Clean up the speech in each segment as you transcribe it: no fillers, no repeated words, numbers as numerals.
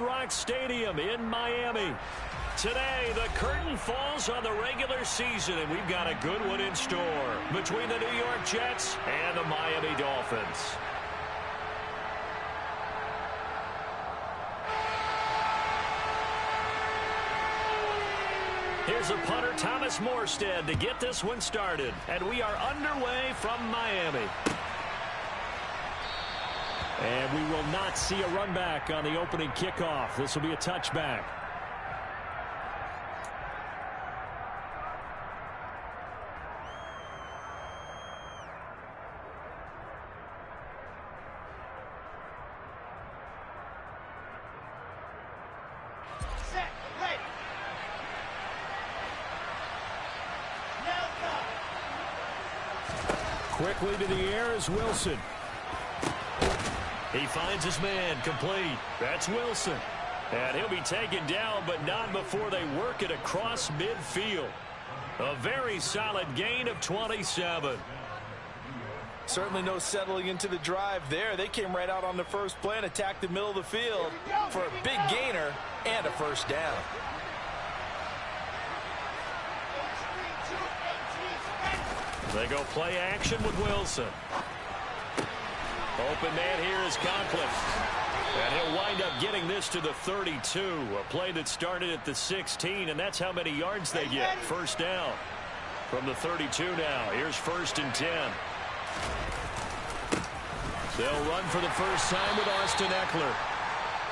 Rock Stadium in Miami. Today, the curtain falls on the regular season, and we've got a good one in store between the New York Jets and the Miami Dolphins. Here's a punter, Thomas Morstead, to get this one started. And we are underway from Miami. And we will not see a run back on the opening kickoff. This will be a touchback. Quickly to the air is Wilson. He finds his man, complete. That's Wilson. And he'll be taken down, but not before they work it across midfield. A very solid gain of 27. Certainly no settling into the drive there. They came right out on the first play and attacked the middle of the field for a big gainer and a first down. They go play action with Wilson. Open man here is Conklin. And he'll wind up getting this to the 32. A play that started at the 16, and that's how many yards they get. First down from the 32 now. Here's 1st and 10. They'll run for the first time with Austin Eckler.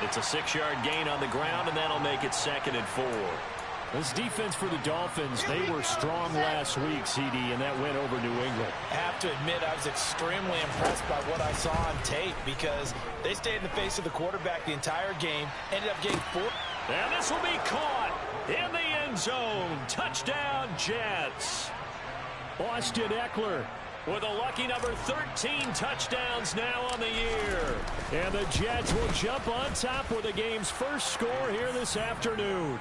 It's a 6-yard gain on the ground, and that'll make it 2nd and 4. This defense for the Dolphins, they were strong last week, CD, and that went over New England. I have to admit, I was extremely impressed by what I saw on tape because they stayed in the face of the quarterback the entire game, ended up getting 4. And this will be caught in the end zone. Touchdown, Jets. Austin Eckler with a lucky number 13 touchdowns now on the year. And the Jets will jump on top with the game's first score here this afternoon.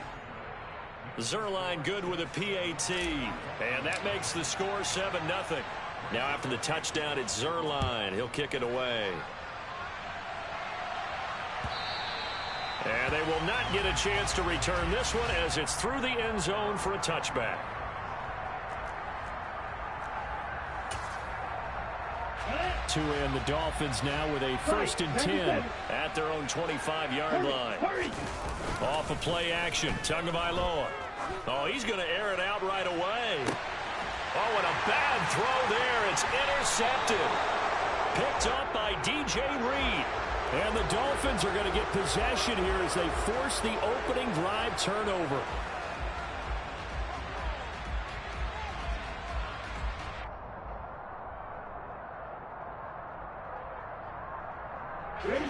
Zerline good with a PAT, and that makes the score 7-0. Now after the touchdown, it's Zerline. He'll kick it away. And they will not get a chance to return this one as it's through the end zone for a touchback. To end the Dolphins now with a 1st and 10 at their own 25-yard line. Off of play action, Tagovailoa. Oh, he's going to air it out right away. Oh, and a bad throw there. It's intercepted. Picked up by DJ Reed. And the Dolphins are going to get possession here as they force the opening drive turnover.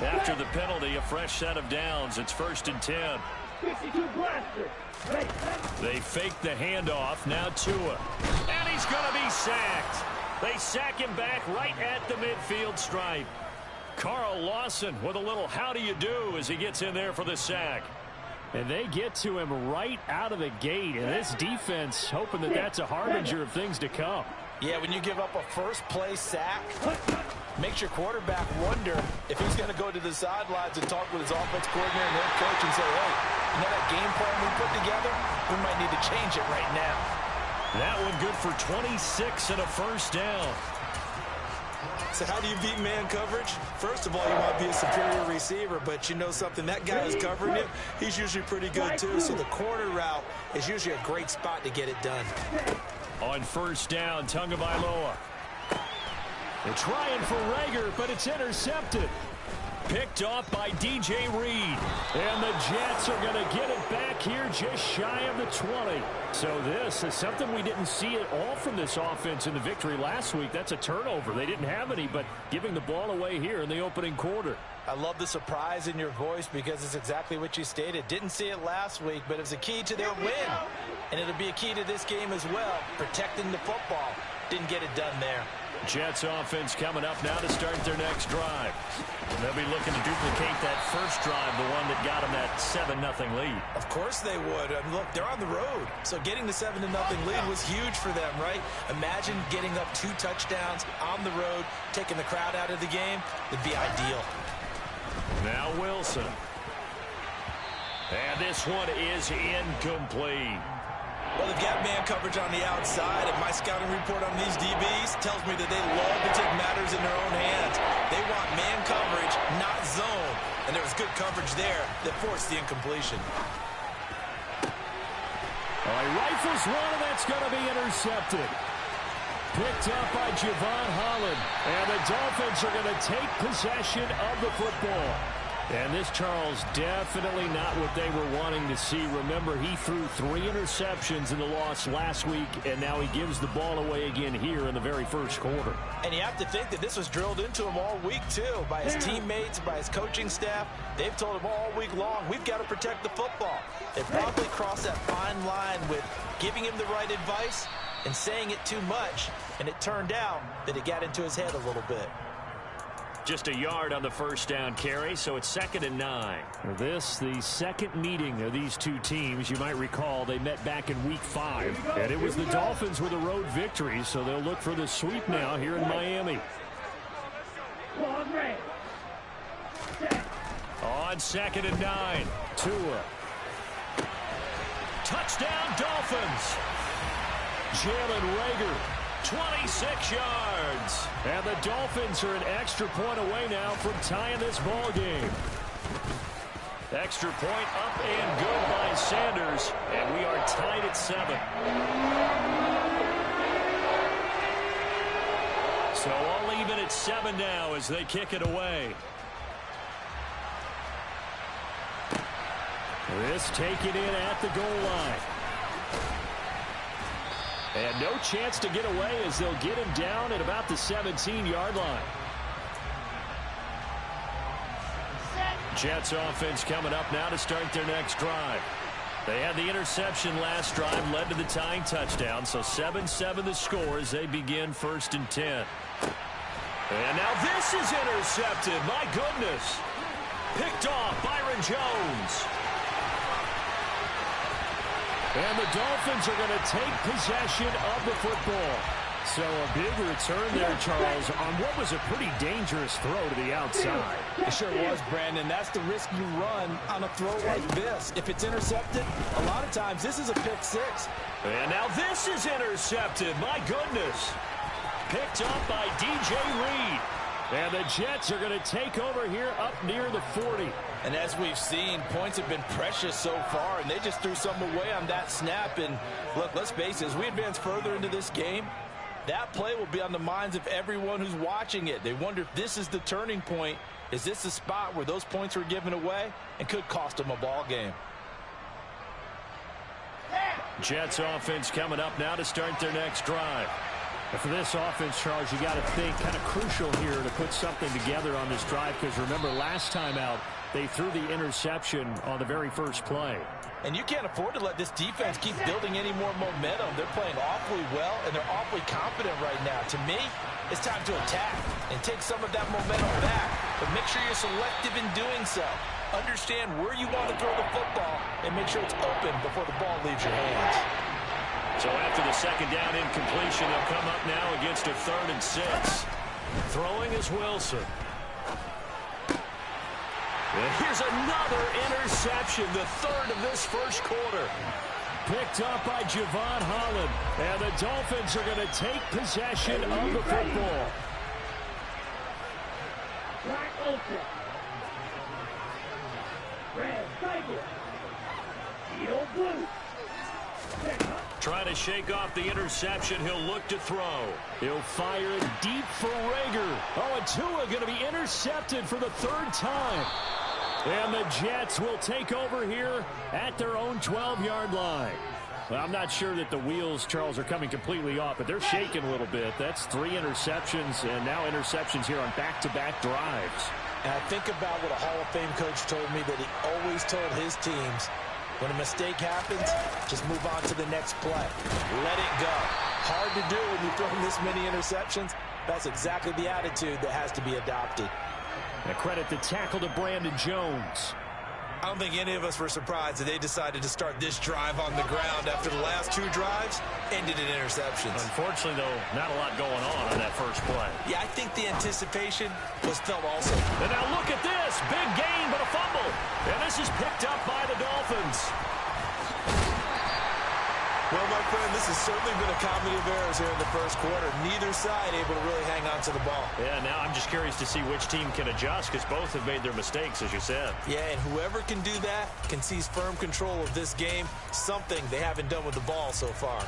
After the penalty, a fresh set of downs. It's 1st and 10. They fake the handoff. Now Tua. And he's going to be sacked. They sack him back right at the midfield stripe. Carl Lawson with a little how do you do as he gets in there for the sack. And they get to him right out of the gate. And this defense hoping that that's a harbinger of things to come. Yeah, when you give up a first play sack, makes your quarterback wonder if he's going to go to the sidelines and talk with his offense coordinator and head coach and say, hey, you know that game plan we put together? We might need to change it right now. That one good for 26 and a first down. So how do you beat man coverage? First of all, you might be a superior receiver, but you know something, that guy is covering it. He's usually pretty good too, so the corner route is usually a great spot to get it done. On first down, Tagovailoa. They're trying for Rager, but it's intercepted. Picked off by DJ Reed. And the Jets are going to get it back here just shy of the 20. So this is something we didn't see at all from this offense in the victory last week. That's a turnover. They didn't have any, but giving the ball away here in the opening quarter. I love the surprise in your voice because it's exactly what you stated. Didn't see it last week, but it's a key to their win. And it'll be a key to this game as well, protecting the football. Didn't get it done there. Jets offense coming up now to start their next drive. And they'll be looking to duplicate that first drive, the one that got them that 7-0 lead. Of course they would. I mean, look, they're on the road. So getting the 7-0 lead was huge for them, right? Imagine getting up 2 touchdowns on the road, taking the crowd out of the game. It'd be ideal. Now Wilson. And this one is incomplete. Well, they've got man coverage on the outside, and my scouting report on these DBs tells me that they love to take matters in their own hands. They want man coverage, not zone. And there was good coverage there that forced the incompletion. He rifles one, and that's going to be intercepted. Picked up by Javon Holland. And the Dolphins are going to take possession of the football. And this, Charles, definitely not what they were wanting to see. Remember, he threw 3 interceptions in the loss last week, and now he gives the ball away again here in the very first quarter. And you have to think that this was drilled into him all week, too, by his teammates, by his coaching staff. They've told him all week long, we've got to protect the football. They probably crossed that fine line with giving him the right advice and saying it too much, and it turned out that it got into his head a little bit. Just a yard on the first down carry, so it's 2nd and 9. This, the second meeting of these two teams. You might recall they met back in Week 5, and it was the Dolphins with a road victory, so they'll look for the sweep now here in Miami. On 2nd and 9. Tua. Touchdown, Dolphins. Jalen Reagor. 26 yards. And the Dolphins are an extra point away now from tying this ball game. Extra point up and good by Sanders. And we are tied at 7. So all even at 7 now as they kick it away. This taken in at the goal line. And no chance to get away as they'll get him down at about the 17-yard line. Jets offense coming up now to start their next drive. They had the interception last drive, led to the tying touchdown. So 7-7 the score as they begin 1st and 10. And now this is intercepted. My goodness. Picked off Byron Jones. And the Dolphins are going to take possession of the football. So a big return there, Charles, on what was a pretty dangerous throw to the outside. It sure was, Brandon. That's the risk you run on a throw like this. If it's intercepted, a lot of times this is a pick 6. And now this is intercepted. My goodness. Picked up by DJ Reed. And the Jets are going to take over here up near the 40. And as we've seen, points have been precious so far, and they just threw some away on that snap. And look, let's face it, as we advance further into this game, that play will be on the minds of everyone who's watching it. They wonder if this is the turning point. Is this the spot where those points were given away and could cost them a ball game? Jets offense coming up now to start their next drive. And for this offense, Charles, you got to think kind of crucial here to put something together on this drive, because remember last time out they threw the interception on the very first play. And you can't afford to let this defense keep building any more momentum. They're playing awfully well, and they're awfully confident right now. To me, it's time to attack and take some of that momentum back, but make sure you're selective in doing so. Understand where you want to throw the football and make sure it's open before the ball leaves your hands. So after the second down incompletion, they'll come up now against a 3rd and 6. Throwing is Wilson. And here's another interception, the 3rd of this first quarter. Picked up by Javon Holland. And the Dolphins are going to take possession of the football. Black Ultra. Red Tiger. Steel Blue. Trying to shake off the interception. He'll look to throw. He'll fire it deep for Reagor. Oh, and Tua going to be intercepted for the 3rd time. And the Jets will take over here at their own 12-yard line. Well, I'm not sure that the wheels, Charles, are coming completely off, but they're shaking a little bit. That's 3 interceptions, and now interceptions here on back-to-back drives. And I think about what a Hall of Fame coach told me, that he always told his teams, when a mistake happens, just move on to the next play. Let it go. Hard to do when you've thrown this many interceptions. That's exactly the attitude that has to be adopted. And credit the tackle to Brandon Jones. I don't think any of us were surprised that they decided to start this drive on the ground after the last 2 drives ended in interceptions. Unfortunately, though, not a lot going on that first play. Yeah, I think the anticipation was felt also. And now look at this. Big gain, but a fumble. And this is picked up by the Dolphins. Dolphins. Well, my friend, this has certainly been a comedy of errors here in the first quarter. Neither side able to really hang on to the ball. Yeah, now I'm just curious to see which team can adjust because both have made their mistakes, as you said. Yeah, and whoever can do that can seize firm control of this game, something they haven't done with the ball so far.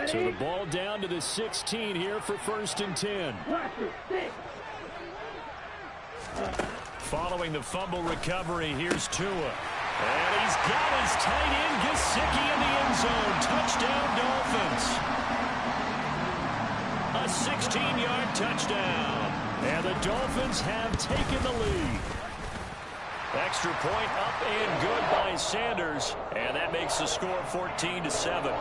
So the ball down to the 16 here for 1st and 10. Following the fumble recovery, here's Tua. And he's got his tight end, Gesicki, in the end zone. Touchdown, Dolphins. A 16-yard touchdown. And the Dolphins have taken the lead. Extra point up and good by Sanders. And that makes the score 14-7.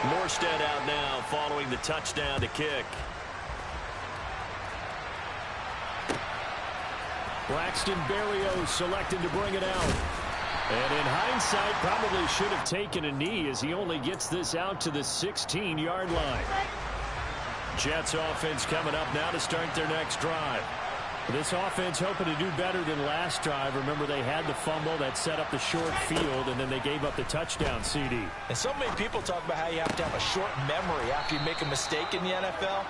Morstead out now following the touchdown to kick. Braxton Berrios selected to bring it out. And in hindsight, probably should have taken a knee as he only gets this out to the 16-yard line. Jets offense coming up now to start their next drive. This offense hoping to do better than last drive. Remember, they had the fumble that set up the short field, and then they gave up the touchdown CD. And so many people talk about how you have to have a short memory after you make a mistake in the NFL.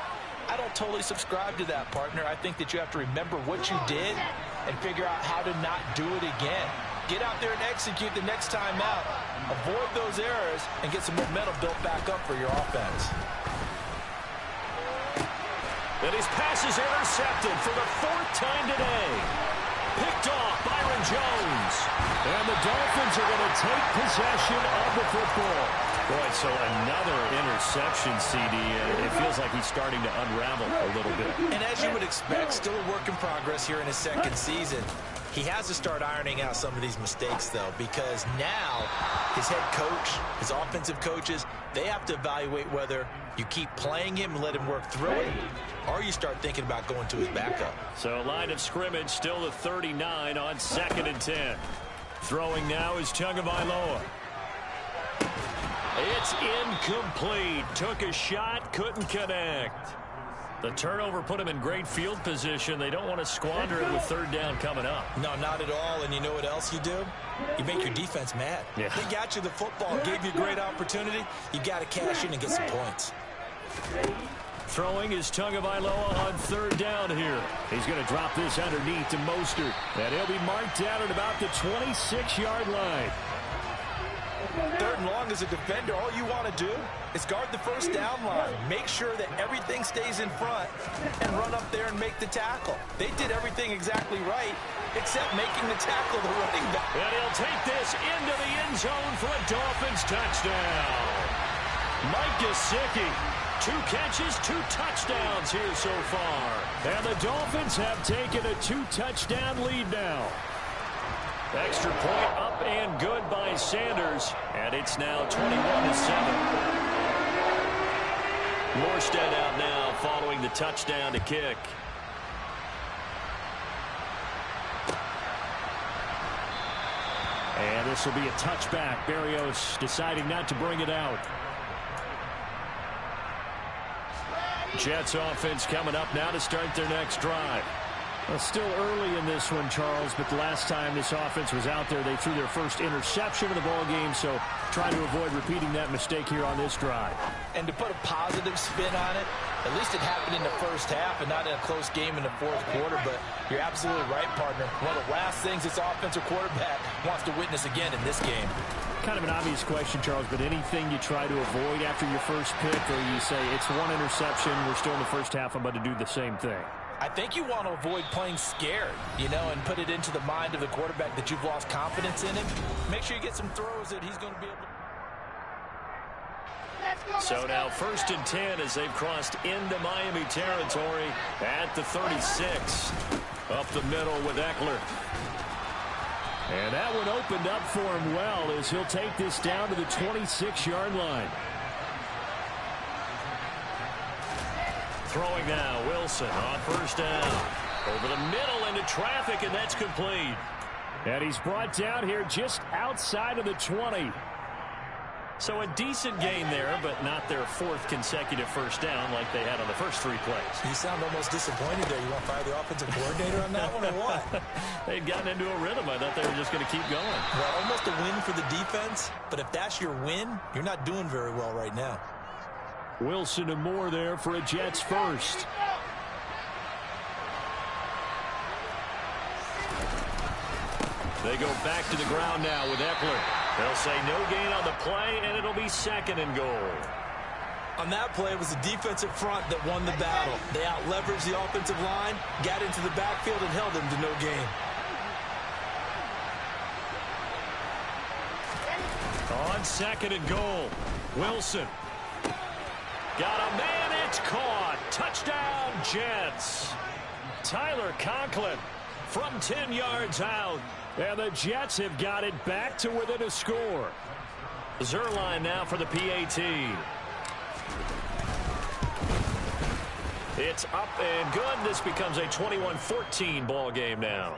I don't totally subscribe to that, partner. I think that you have to remember what you did and figure out how to not do it again. Get out there and execute the next time out. Avoid those errors and get some momentum built back up for your offense. And his pass is intercepted for the 4th time today. Picked off Byron Jones. And the Dolphins are going to take possession of the football. Boy, so another interception, CD. It feels like he's starting to unravel a little bit. And as you would expect, still a work in progress here in his second season. He has to start ironing out some of these mistakes, though, because now his head coach, his offensive coaches, they have to evaluate whether you keep playing him and let him work through it, or you start thinking about going to his backup. So line of scrimmage still the 39 on 2nd and 10. Throwing now is Tagovailoa. It's incomplete. Took a shot, couldn't connect. The turnover put him in great field position. They don't want to squander it with 3rd down coming up. No, not at all. And you know what else you do? You make your defense mad. Yeah. They got you the football, gave you a great opportunity. You got to cash in and get some points. Throwing is Tagovailoa on 3rd down here. He's going to drop this underneath to Mostert. And he'll be marked down at about the 26-yard line. 3rd and long as a defender, all you want to do is guard the 1st down line. Make sure that everything stays in front and run up there and make the tackle. They did everything exactly right, except making the tackle the running back. And he'll take this into the end zone for a Dolphins touchdown. Mike Gesicki, 2 catches, 2 touchdowns here so far. And the Dolphins have taken a 2-touchdown lead now. Extra point up and good by Sanders. And it's now 21-7. Morstead out now following the touchdown to kick. And this will be a touchback. Berrios deciding not to bring it out. Jets offense coming up now to start their next drive. Well, still early in this one, Charles, but the last time this offense was out there, they threw their first interception of the ball game, so trying to avoid repeating that mistake here on this drive. And to put a positive spin on it, at least it happened in the first half and not in a close game in the 4th quarter, but you're absolutely right, partner. One of the last things this offensive quarterback wants to witness again in this game. Kind of an obvious question, Charles, but anything you try to avoid after your first pick, or you say it's 1 interception, we're still in the first half, I'm about to do the same thing? I think you want to avoid playing scared, and put it into the mind of the quarterback that you've lost confidence in him. Make sure you get some throws that he's going to be able to. So now 1st and 10 as they've crossed into Miami territory at the 36. Up the middle with Eckler. And that one opened up for him well as he'll take this down to the 26-yard line. Throwing now, Wilson on 1st down. Over the middle into traffic, and that's complete. And he's brought down here just outside of the 20. So a decent gain there, but not their fourth consecutive first down like they had on the first 3 plays. You sound almost disappointed there. You want to fire the offensive coordinator on that one or what? They'd gotten into a rhythm. I thought they were just going to keep going. Well, almost a win for the defense, but if that's your win, you're not doing very well right now. Wilson and Moore there for a Jets first. They go back to the ground now with Eckler. They'll say no gain on the play, and it'll be 2nd and goal. On that play, it was the defensive front that won the battle. They out-leveraged the offensive line, got into the backfield, and held them to no gain. On 2nd and goal, Wilson. Got a man, it's caught. Touchdown, Jets. Tyler Conklin from 10 yards out. And the Jets have got it back to within a score. Zerline now for the PAT. It's up and good. This becomes a 21-14 ball game now.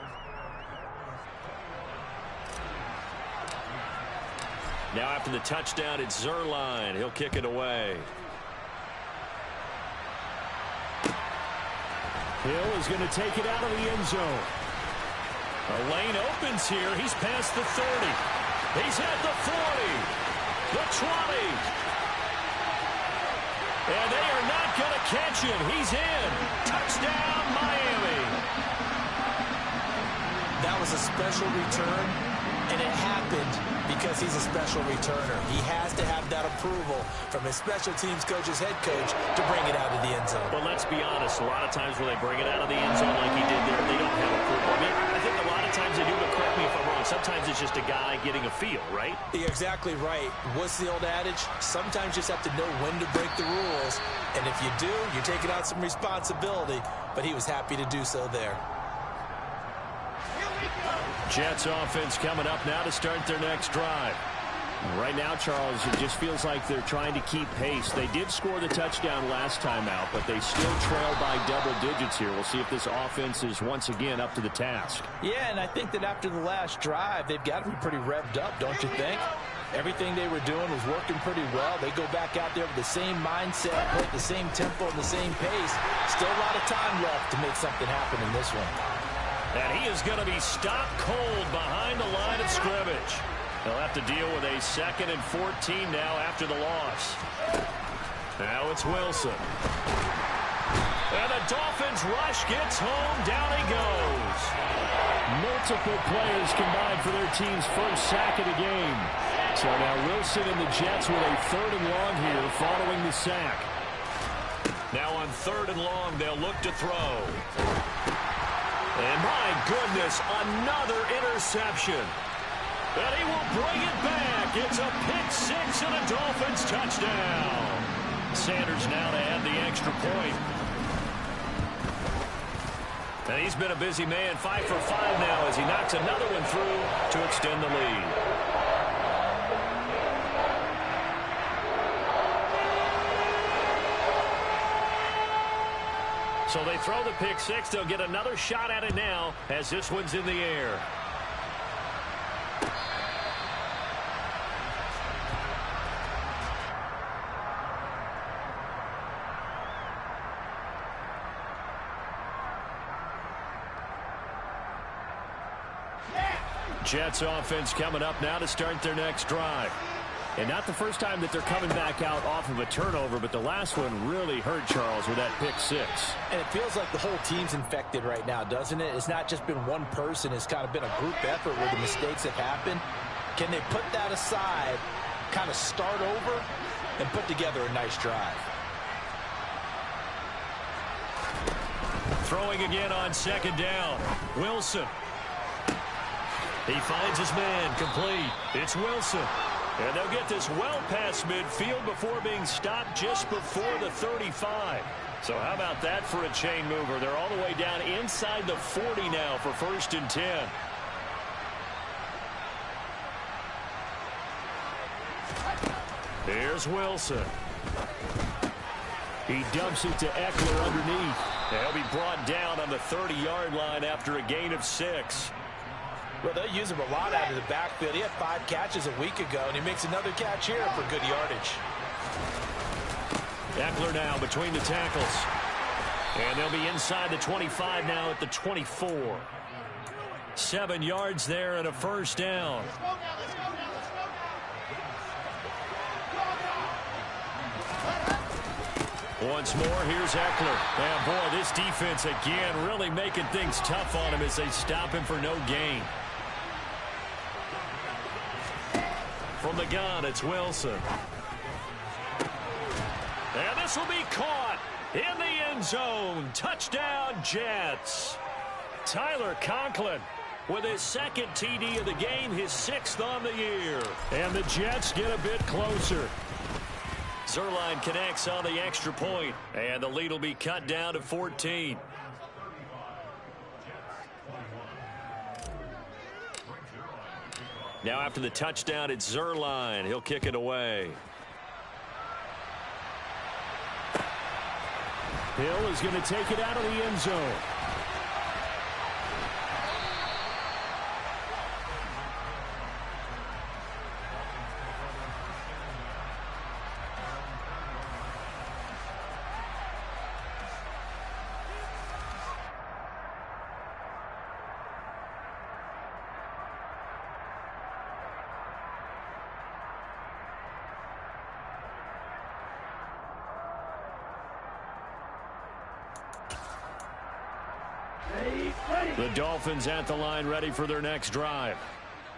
Now after the touchdown, it's Zerline. He'll kick it away. Hill is going to take it out of the end zone. A lane opens here. He's past the 30. He's at the 40. The 20. And they are not going to catch him. He's in. Touchdown, Miami. That was a special return, and it happened because he's a special returner. He has to have that approval from his special teams coach's head coach to bring it out of the end zone. But let's be honest, a lot of times when they bring it out of the end zone like he did there, they don't have approval. I mean, I think a lot of times they do, but correct me if I'm wrong. Sometimes it's just a guy getting a feel, right? You're exactly right. What's the old adage? Sometimes you just have to know when to break the rules. And if you do, you're taking out some responsibility. But he was happy to do so there. Jets offense coming up now to start their next drive. Right now, Charles, it just feels like they're trying to keep pace. They did score the touchdown last time out, but they still trail by double digits here. We'll see if this offense is once again up to the task. Yeah, and I think that after the last drive, they've got to be pretty revved up, don't you think? Everything they were doing was working pretty well. They go back out there with the same mindset, play the same tempo and the same pace. Still a lot of time left to make something happen in this one. And he is going to be stopped cold behind the line of scrimmage. They'll have to deal with a 2nd and 14 now after the loss. Now it's Wilson. And the Dolphins rush gets home. Down he goes. Multiple players combined for their team's first sack of the game. So now Wilson and the Jets with a 3rd and long here following the sack. Now on 3rd and long, they'll look to throw. And my goodness, another interception. And he will bring it back. It's a pick 6 and a Dolphins touchdown. Sanders now to add the extra point. And he's been a busy man, 5 for 5 now as he knocks another one through to extend the lead. So they throw the pick 6. They'll get another shot at it now as this one's in the air. Jets offense coming up now to start their next drive. And not the first time that they're coming back out off of a turnover, but the last one really hurt Charles with that pick 6. And it feels like the whole team's infected right now, doesn't it? It's not just been one person. It's kind of been a group effort where the mistakes have happened. Can they put that aside, kind of start over, and put together a nice drive? Throwing again on 2nd down. Wilson. He finds his man, complete. It's Wilson. And they'll get this well past midfield before being stopped just before the 35. So how about that for a chain mover? They're all the way down inside the 40 now for 1st and 10. Here's Wilson. He dumps it to Eckler underneath. They'll be brought down on the 30-yard line after a gain of 6. Well, they'll use him a lot out of the backfield. He had 5 catches a week ago, and he makes another catch here for good yardage. Eckler now between the tackles. And they'll be inside the 25 now at the 24. 7 yards there and a first down. Once more, here's Eckler. And boy, this defense again really making things tough on him as they stop him for no gain. From the gun, it's Wilson. And this will be caught in the end zone. Touchdown, Jets. Tyler Conklin with his second TD of the game, his 6th on the year. And the Jets get a bit closer. Zuerlein connects on the extra point, and the lead will be cut down to 14. Now after the touchdown, it's Zuerlein. He'll kick it away. Hill is going to take it out of the end zone. The Dolphins at the line, ready for their next drive.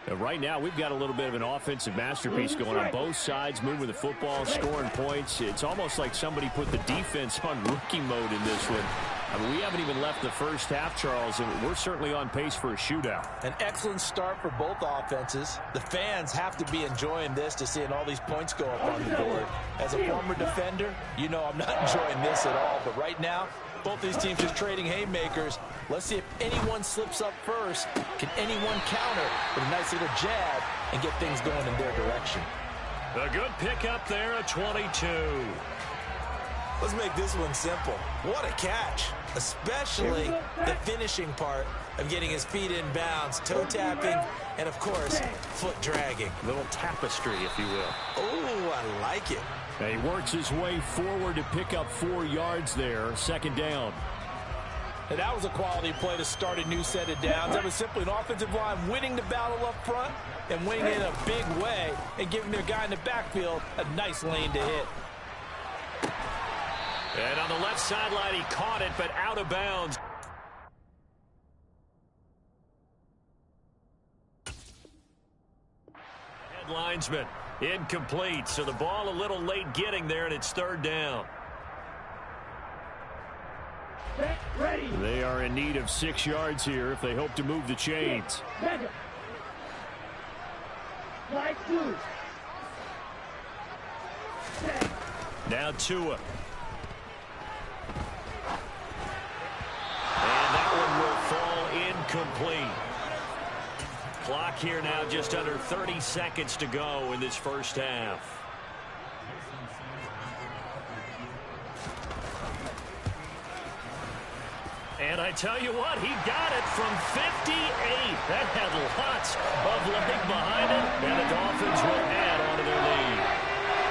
And right now, we've got a little bit of an offensive masterpiece going on both sides, moving the football, scoring points. It's almost like somebody put the defense on rookie mode in this one. I mean, we haven't even left the first half, Charles, and we're certainly on pace for a shootout. An excellent start for both offenses. The fans have to be enjoying this to seeing all these points go up on the board. As a former defender, you know I'm not enjoying this at all. But right now, both these teams just trading haymakers. Let's see if anyone slips up first. Can anyone counter with a nice little jab and get things going in their direction? A good pickup there at 22. Let's make this one simple. What a catch, especially the finishing part of getting his feet in bounds, toe tapping, and of course, foot dragging. A little tapestry, if you will. Oh, I like it. And he works his way forward to pick up 4 yards there, 2nd down. And that was a quality play to start a new set of downs. That was simply an offensive line winning the battle up front and winning it in a big way and giving their guy in the backfield a nice lane to hit. And on the left sideline, he caught it, but out of bounds. Linesman incomplete, so the ball a little late getting there, and it's 3rd down. Ready. They are in need of 6 yards here if they hope to move the chains. Flag 2. Now Tua. And that one will fall incomplete. Clock here now just under 30 seconds to go in this first half. And I tell you what, he got it from 58. That had lots of leg behind it, and the Dolphins will add on to their lead.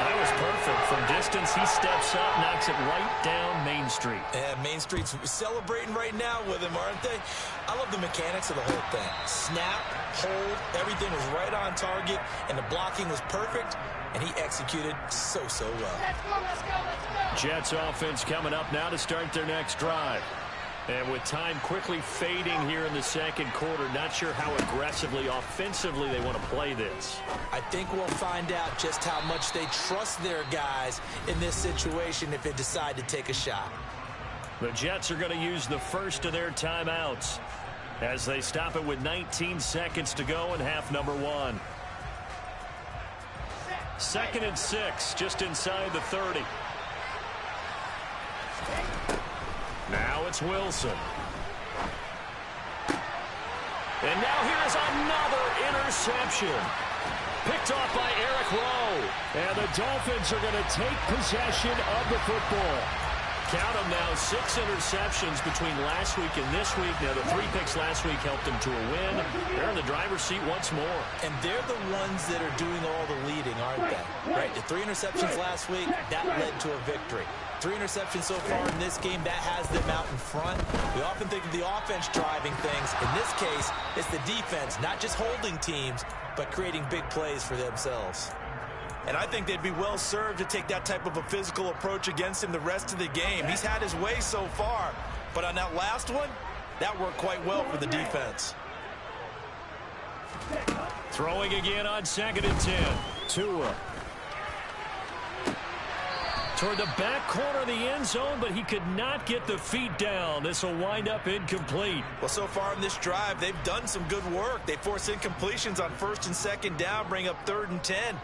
That was perfect. From distance, he steps up, knocks it right down Main Street. And Main Street's celebrating right now with him, aren't they? I love the mechanics of the whole thing. Snap, hold, everything was right on target, and the blocking was perfect, and he executed so well. Let's go. Jets offense coming up now to start their next drive. And with time quickly fading here in the second quarter, not sure how aggressively, offensively they want to play this. I think we'll find out just how much they trust their guys in this situation if they decide to take a shot. The Jets are going to use the first of their timeouts as they stop it with 19 seconds to go in half number 1. 2nd and 6, just inside the 30. Now it's Wilson. And now here is another interception. Picked off by Eric Rowe. And the Dolphins are going to take possession of the football. Count them now, 6 interceptions between last week and this week. Now, the 3 picks last week helped them to a win. They're in the driver's seat once more. And they're the ones that are doing all the leading, aren't they? Right, the 3 interceptions last week, that led to a victory. 3 interceptions so far in this game, that has them out in front. We often think of the offense driving things. In this case, it's the defense, not just holding teams, but creating big plays for themselves. And I think they'd be well served to take that type of a physical approach against him the rest of the game. He's had his way so far, but on that last one, that worked quite well for the defense. Throwing again on 2nd and 10. Tua. Toward the back corner of the end zone, but he could not get the feet down. This will wind up incomplete. Well, so far in this drive, they've done some good work. They force incompletions on 1st and 2nd down, bring up 3rd and 10.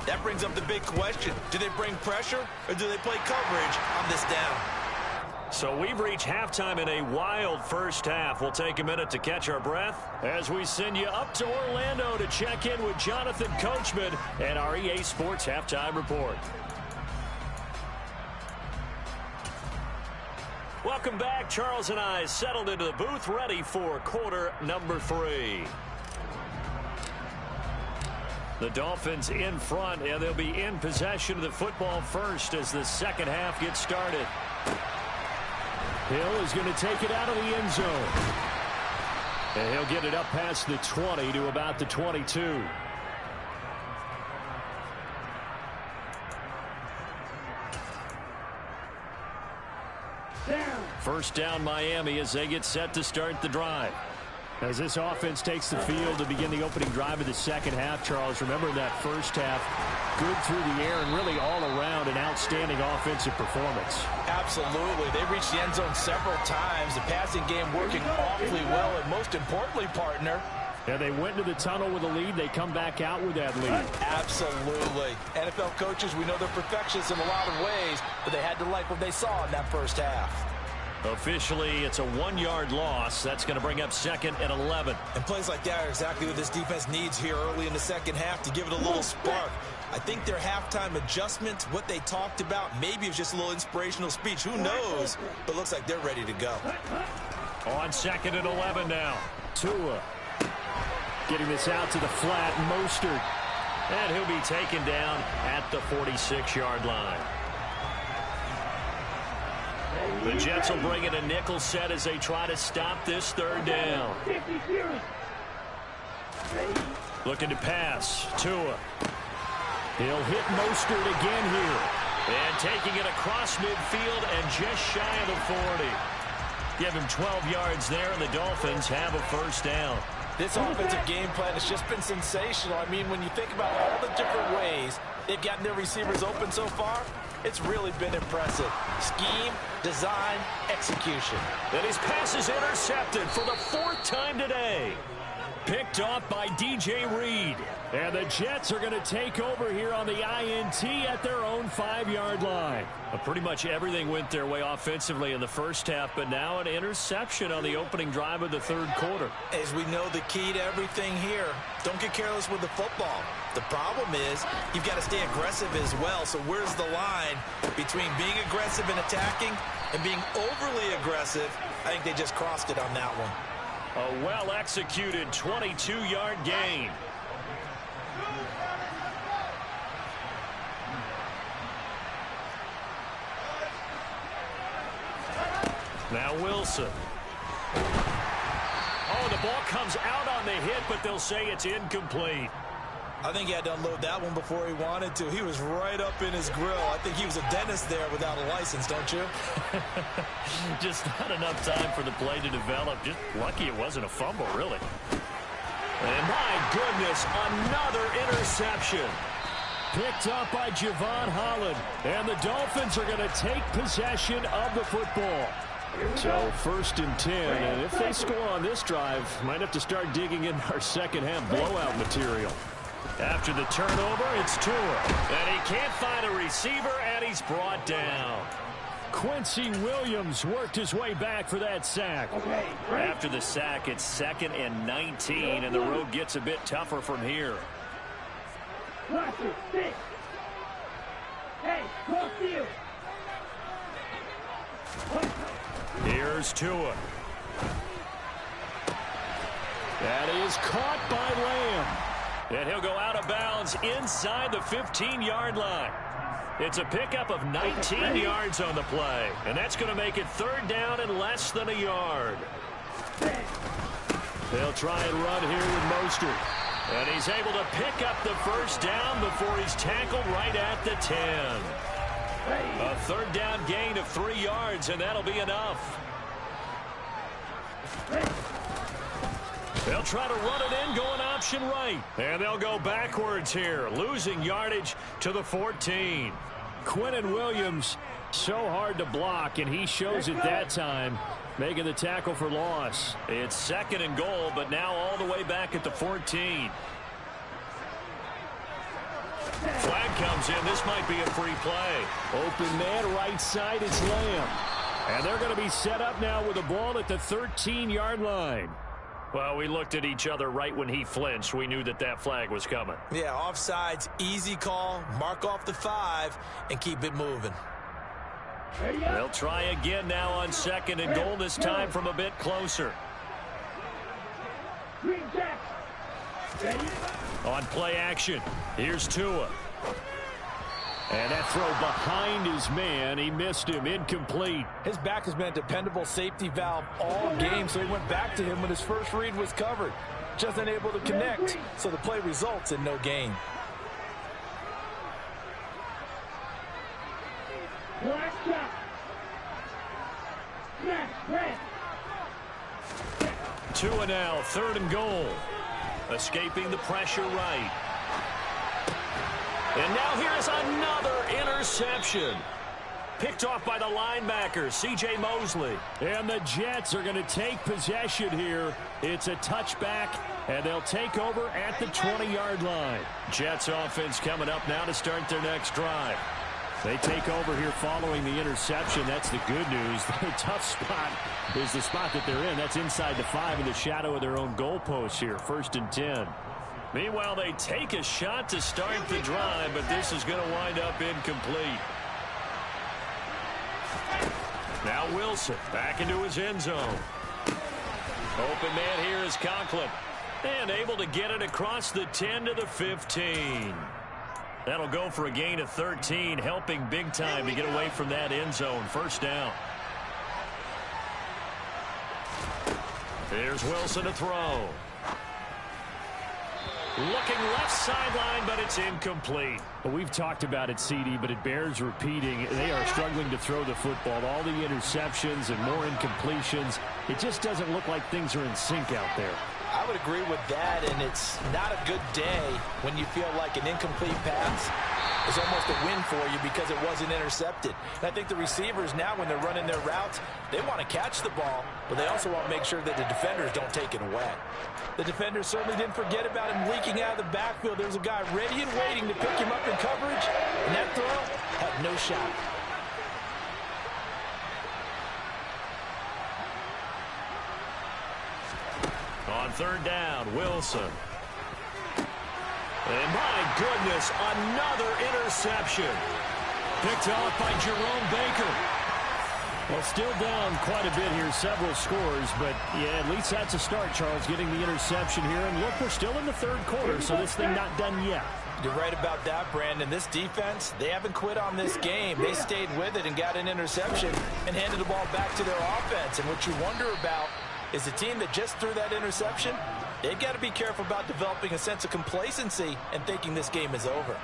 That brings up the big question. Do they bring pressure, or do they play coverage on this down? So we've reached halftime in a wild first half. We'll take a minute to catch our breath as we send you up to Orlando to check in with Jonathan Coachman and our EA Sports Halftime Report. Welcome back. Charles and I settled into the booth, ready for quarter number 3. The Dolphins in front, and they'll be in possession of the football first as the second half gets started. Hill is going to take it out of the end zone. And he'll get it up past the 20 to about the 22. First down Miami as they get set to start the drive. As this offense takes the field to begin the opening drive of the second half, Charles, remember that first half, good through the air and really all around an outstanding offensive performance. Absolutely. They reached the end zone several times. The passing game working awfully well, and most importantly, partner, and they went to the tunnel with a lead. They come back out with that lead. Absolutely. NFL coaches, we know they're perfectionists in a lot of ways, but they had to like what they saw in that first half. Officially, it's a 1-yard loss. That's going to bring up 2nd and 11. And plays like that are exactly what this defense needs here early in the second half to give it a little spark. I think their halftime adjustments, what they talked about, maybe it was just a little inspirational speech. Who knows? But looks like they're ready to go. On 2nd and 11 now. Tua getting this out to the flat. Mostert. And he'll be taken down at the 46-yard line. The Jets will bring in a nickel set as they try to stop this 3rd down. Looking to pass. Tua. He'll hit Mostert again here. And taking it across midfield and just shy of the 40. Give him 12 yards there, and the Dolphins have a first down. This offensive game plan has just been sensational. I mean, when you think about all the different ways they've gotten their receivers open so far, it's really been impressive. Scheme, design, execution. And his pass is intercepted for the 4th time today. Picked off by DJ Reed. And the Jets are going to take over here on the INT at their own 5-yard line. Pretty much everything went their way offensively in the first half, but now an interception on the opening drive of the 3rd quarter. As we know, the key to everything here, don't get careless with the football. The problem is you've got to stay aggressive as well. So where's the line between being aggressive and attacking and being overly aggressive? I think they just crossed it on that one. A well-executed 22-yard gain. Now Wilson. Oh, the ball comes out on the hit, but they'll say it's incomplete. I think he had to unload that one before he wanted to. He was right up in his grill. I think he was a dentist there without a license, don't you? Just not enough time for the play to develop. Just lucky it wasn't a fumble, really. And my goodness, another interception. Picked up by Javon Holland. And the Dolphins are going to take possession of the football. So 1st and 10, and if they score on this drive, might have to start digging in our second half blowout material. After the turnover, it's Tua. And he can't find a receiver, and he's brought down. Quincy Williams worked his way back for that sack. After the sack, it's 2nd and 19, and the road gets a bit tougher from here. Hey, cross field. Here's Tua. That is caught by Lamb. And he'll go out of bounds inside the 15-yard line. It's a pickup of 19 yards on the play. And that's going to make it 3rd down and less than a yard. They'll try and run here with Mostert. And he's able to pick up the 1st down before he's tackled right at the 10. A 3rd down gain of 3 yards, and that'll be enough. They'll try to run it in, going option right. And they'll go backwards here, losing yardage to the 14. Quinnen Williams, so hard to block, and he shows it that time, making the tackle for loss. It's 2nd and goal, but now all the way back at the 14. Flag comes in. This might be a free play. Open man right side, it's Lamb. And they're going to be set up now with the ball at the 13-yard line. Well, we looked at each other right when he flinched. We knew that that flag was coming. Yeah, offsides, easy call. Mark off the 5 and keep it moving. They'll try again now on 2nd and goal, this time from a bit closer. On play action, here's Tua. And that throw behind his man, he missed him, incomplete. His back has been a dependable safety valve all game, so he went back to him when his first read was covered. Just unable to connect, so the play results in no gain. Tua now, 3rd and goal. Escaping the pressure right. And now here's another interception. Picked off by the linebacker, C.J. Mosley. And the Jets are going to take possession here. It's a touchback, and they'll take over at the 20-yard line. Jets offense coming up now to start their next drive. They take over here following the interception. That's the good news. The tough spot is the spot that they're in. That's inside the 5 in the shadow of their own goalposts here. 1st and 10. Meanwhile, they take a shot to start the drive, but this is going to wind up incomplete. Now Wilson back into his end zone. Open man here is Conklin. And able to get it across the 10 to the 15. That'll go for a gain of 13, helping big time to get away from that end zone. 1st down. Here's Wilson to throw. Looking left sideline, but it's incomplete. Well, we've talked about it, CD, but it bears repeating. They are struggling to throw the football. All the interceptions and more incompletions. It just doesn't look like things are in sync out there. I would agree with that, and it's not a good day when you feel like an incomplete pass is almost a win for you because it wasn't intercepted. And I think the receivers now, when they're running their routes, they want to catch the ball, but they also want to make sure that the defenders don't take it away. The defenders certainly didn't forget about him leaking out of the backfield. There's a guy ready and waiting to pick him up in coverage, and that throw had no shot. On 3rd down, Wilson. And my goodness, another interception. Picked off by Jerome Baker. Well, still down quite a bit here, several scores, but yeah, at least that's a start, Charles, getting the interception here. And look, we're still in the 3rd quarter, so this thing not done yet. You're right about that, Brandon. This defense, they haven't quit on this game. They stayed with it and got an interception and handed the ball back to their offense. And what you wonder about is the team that just threw that interception, they've got to be careful about developing a sense of complacency and thinking this game is over.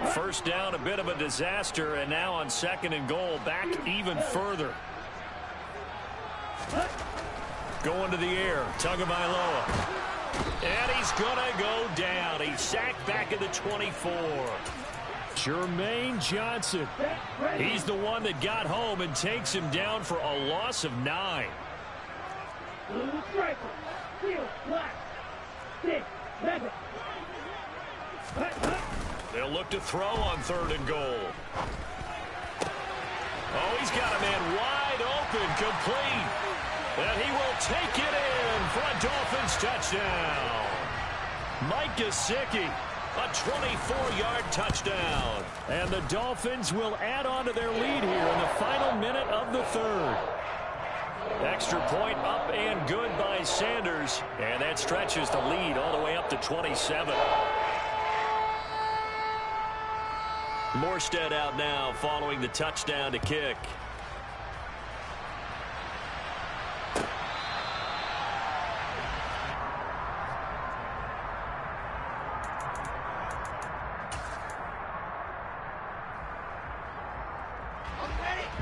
1st down, a bit of a disaster, and now on 2nd and goal, back even further. Going to the air, Tagovailoa. And he's going to go down. He's sacked back at the 24. Jermaine Johnson. He's the one that got home and takes him down for a loss of 9. Blue striker. Field black. 6, 7. They'll look to throw on 3rd and goal. Oh, he's got a man wide open, complete. And he will take it in for a Dolphins touchdown. Mike Gesicki A 24-yard touchdown. And the Dolphins will add on to their lead here in the final minute of the third. Extra point up and good by Sanders. And that stretches the lead all the way up to 27. Morstead out now following the touchdown to kick.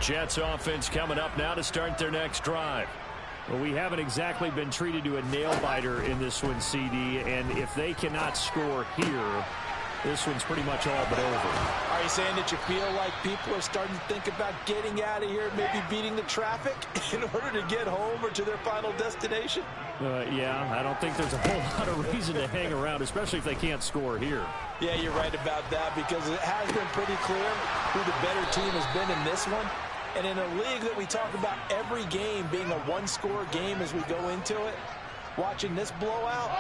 Jets offense coming up now to start their next drive. Well, we haven't exactly been treated to a nail-biter in this one, CD, and if they cannot score here, this one's pretty much all but over. Are you saying that you feel like people are starting to think about getting out of here, maybe beating the traffic in order to get home or to their final destination? Yeah, I don't think there's a whole lot of reason to hang around, especially if they can't score here. Yeah, you're right about that, because it has been pretty clear who the better team has been in this one. And in a league that we talk about every game being a one-score game as we go into it, watching this blowout,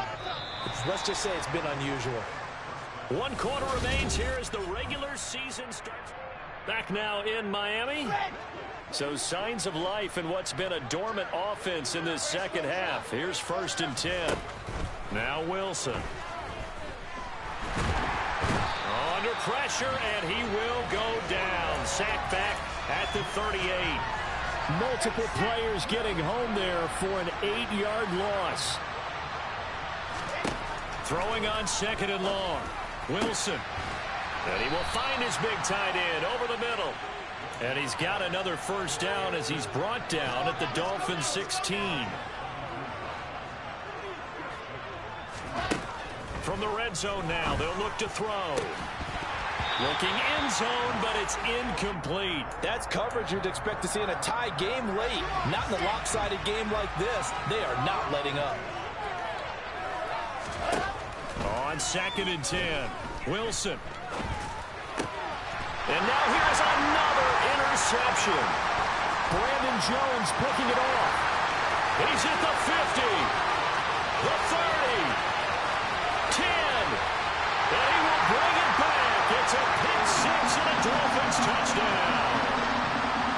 let's just say it's been unusual. 1 quarter remains here as the regular season starts. Back now in Miami. So signs of life in what's been a dormant offense in this second half. Here's 1st and 10. Now Wilson. Under pressure, and he will go down. Sacked back at the 38. Multiple players getting home there for an 8-yard loss. Throwing on 2nd and long. Wilson. And he will find his big tight end over the middle. And he's got another 1st down as he's brought down at the Dolphins 16. From the red zone now, they'll look to throw. Looking end zone, but it's incomplete. That's coverage you'd expect to see in a tie game late. Not in a lopsided game like this. They are not letting up. On 2nd and 10, Wilson. And now here's another interception. Brandon Jones picking it off. He's at the 50, the 30, 10, and he will bring it back. It's a pick six and a Dolphins touchdown.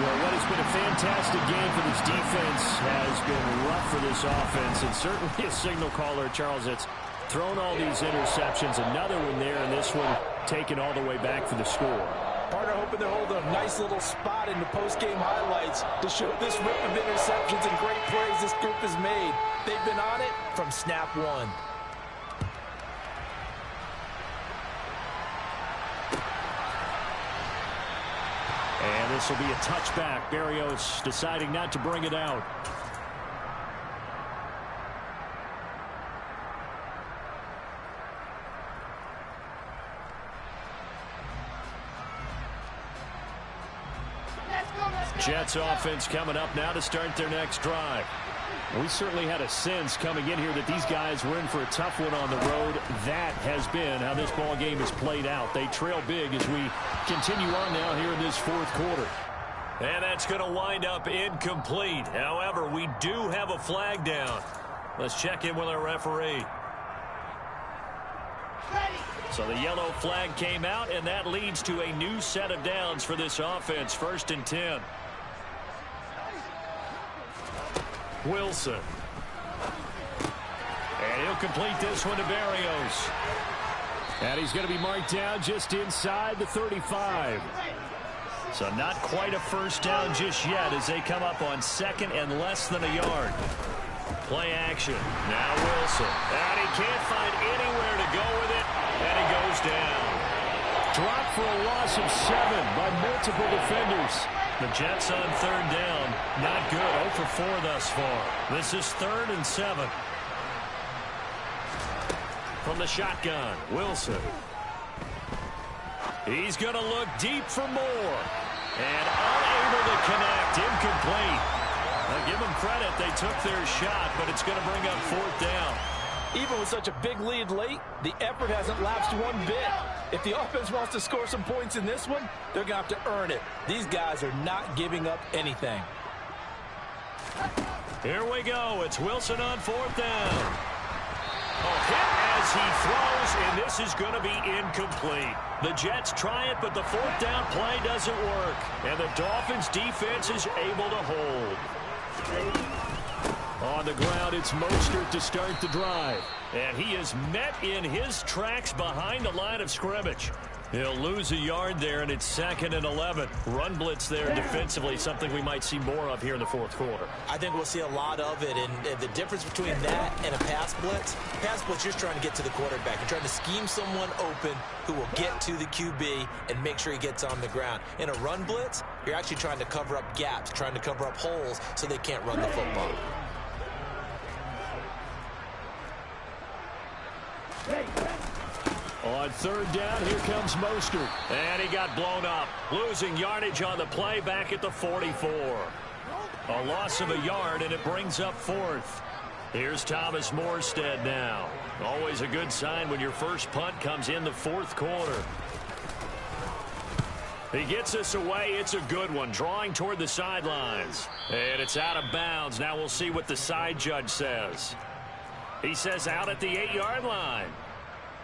Well, what has been a fantastic game for this defense has been rough for this offense, and certainly a signal caller, Charles, that's thrown all these interceptions. Another one there, and this one taken all the way back for the score. Partner hoping they're holding a nice little spot in the post-game highlights to show this rip of interceptions and great plays this group has made. They've been on it from snap one. And this will be a touchback. Berrios deciding not to bring it out. Jets offense coming up now to start their next drive. We certainly had a sense coming in here that these guys were in for a tough one on the road. That has been how this ball game has played out. They trail big as we continue on now here in this 4th quarter. And that's going to wind up incomplete. However, we do have a flag down. Let's check in with our referee. So the yellow flag came out, and that leads to a new set of downs for this offense. 1st and 10. Wilson. And he'll complete this one to Berrios. And he's going to be marked down just inside the 35. So not quite a 1st down just yet as they come up on 2nd and less than a yard. Play action. Now Wilson. And he can't find anywhere to go with it. And he goes down. Dropped for a loss of 7 by multiple defenders. The Jets on 3rd down. Not good. 0 for 4 thus far. This is 3rd and 7. From the shotgun, Wilson. He's going to look deep for more. And unable to connect. Incomplete. Now give them credit. They took their shot, but it's going to bring up 4th down. Even with such a big lead late, the effort hasn't lapsed one bit. If the offense wants to score some points in this one, they're going to have to earn it. These guys are not giving up anything. Here we go. It's Wilson on 4th down. Hit as he throws, and this is going to be incomplete. The Jets try it, but the fourth down play doesn't work. And the Dolphins' defense is able to hold. On the ground, it's Mostert to start the drive. And he is met in his tracks behind the line of scrimmage. He'll lose a yard there, and it's 2nd and 11. Run blitz there defensively, something we might see more of here in the fourth quarter. I think we'll see a lot of it, and the difference between that and a pass blitz, you're just trying to get to the quarterback. You're trying to scheme someone open who will get to the QB and make sure he gets on the ground. In a run blitz, you're actually trying to cover up gaps, trying to cover up holes so they can't run the football. On third down, here comes Mostert. And he got blown up. Losing yardage on the play back at the 44. A loss of a yard, and it brings up 4th. Here's Thomas Morstead now. Always a good sign when your first punt comes in the fourth quarter. He gets this away. It's a good one. Drawing toward the sidelines. And it's out of bounds. Now we'll see what the side judge says. He says out at the 8-yard line.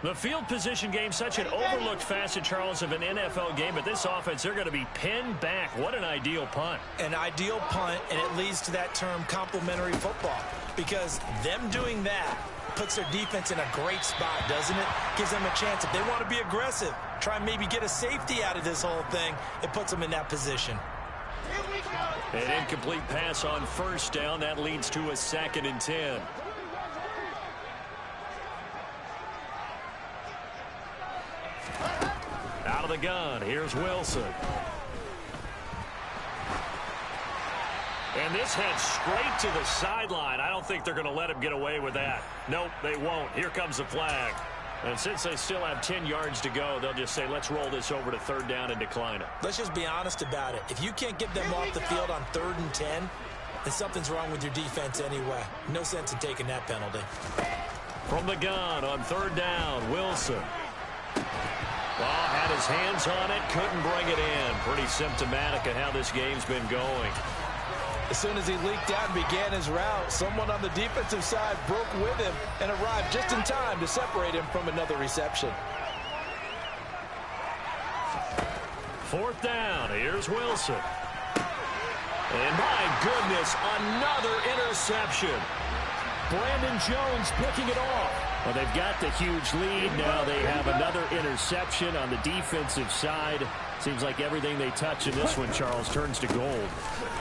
The field position game, such an overlooked facet, Charles, of an NFL game. But this offense, they're going to be pinned back. What an ideal punt. An ideal punt, and it leads to that term complementary football. Because them doing that puts their defense in a great spot, doesn't it? Gives them a chance. If they want to be aggressive, try and maybe get a safety out of this whole thing, it puts them in that position. An incomplete pass on first down. That leads to a 2nd and 10. Out of the gun, here's Wilson. And this heads straight to the sideline. I don't think they're going to let him get away with that. Nope, they won't. Here comes the flag. And since they still have 10 yards to go, they'll just say, let's roll this over to third down and decline it. Let's just be honest about it. If you can't get them off the field on 3rd and 10, then something's wrong with your defense anyway. No sense in taking that penalty. From the gun on third down, Wilson. Well, had his hands on it, couldn't bring it in. Pretty symptomatic of how this game's been going. As soon as he leaked out and began his route, someone on the defensive side broke with him and arrived just in time to separate him from another reception. Fourth down, here's Wilson. And my goodness, another interception. Brandon Jones picking it off. Well, they've got the huge lead. Now they have another interception on the defensive side. Seems like everything they touch in this one, Charles, turns to gold.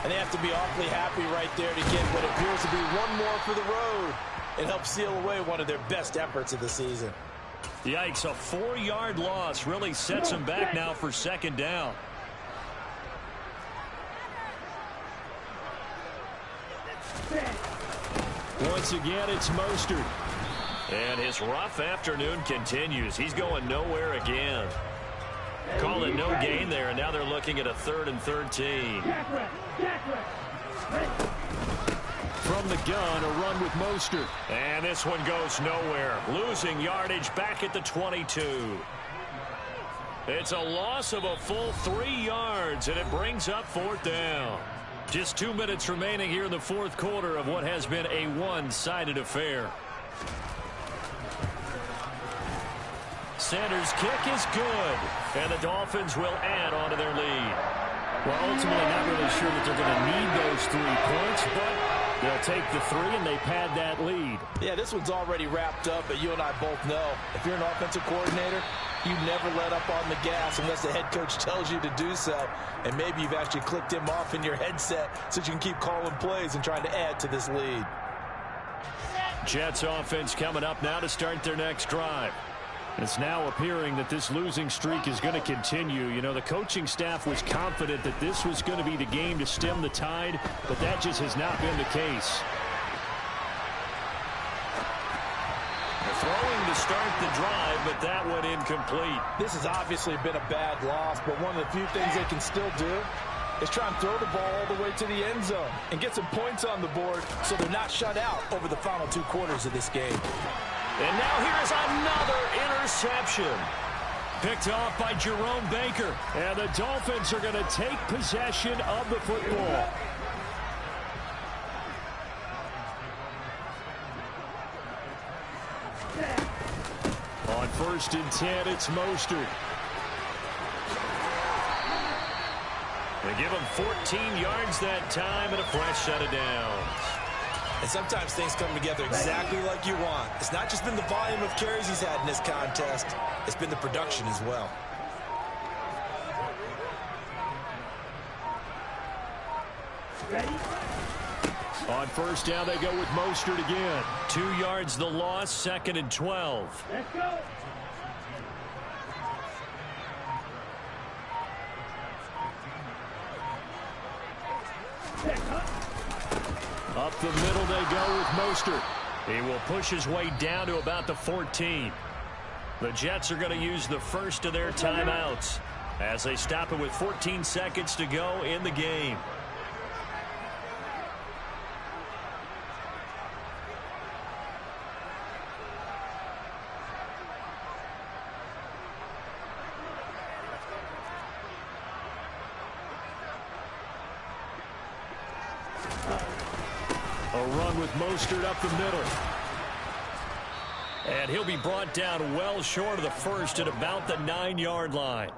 And they have to be awfully happy right there to get what appears to be one more for the road. It helps seal away one of their best efforts of the season. Yikes, a 4-yard loss really sets them back now for 2nd down. Once again, it's Mostert. And his rough afternoon continues. He's going nowhere again. Call it no gain there, and now they're looking at a 3rd and 13. From the gun, a run with Mostert. And this one goes nowhere. Losing yardage back at the 22. It's a loss of a full 3 yards, and it brings up 4th down. Just 2 minutes remaining here in the fourth quarter of what has been a one-sided affair. Sanders' kick is good, and the Dolphins will add on to their lead. Well, ultimately, not really sure that they're going to need those 3 points, but they'll take the 3, and they pad that lead. Yeah, this one's already wrapped up, but you and I both know if you're an offensive coordinator, you never let up on the gas unless the head coach tells you to do so. And maybe you've actually clicked him off in your headset so you can keep calling plays and trying to add to this lead. Jets offense coming up now to start their next drive. It's now appearing that this losing streak is going to continue. You know, the coaching staff was confident that this was going to be the game to stem the tide, but that just has not been the case. Throwing to start the drive, but that went incomplete. This has obviously been a bad loss, but one of the few things they can still do is try and throw the ball all the way to the end zone and get some points on the board so they're not shut out over the final 2 quarters of this game. And now here's another interception. Picked off by Jerome Baker. And the Dolphins are going to take possession of the football. 1st and 10. It's Mostert. They give him 14 yards that time and a fresh set of downs. And sometimes things come together exactly like you want. It's not just been the volume of carries he's had in this contest. It's been the production as well. Ready? On 1st down, they go with Mostert again. 2 yards the loss, 2nd and 12. Let's go. Up the middle they go with Mostert. He will push his way down to about the 14. The Jets are going to use the first of their timeouts as they stop it with 14 seconds to go in the game. A run with Mostert up the middle. And he'll be brought down well short of the first at about the 9-yard line.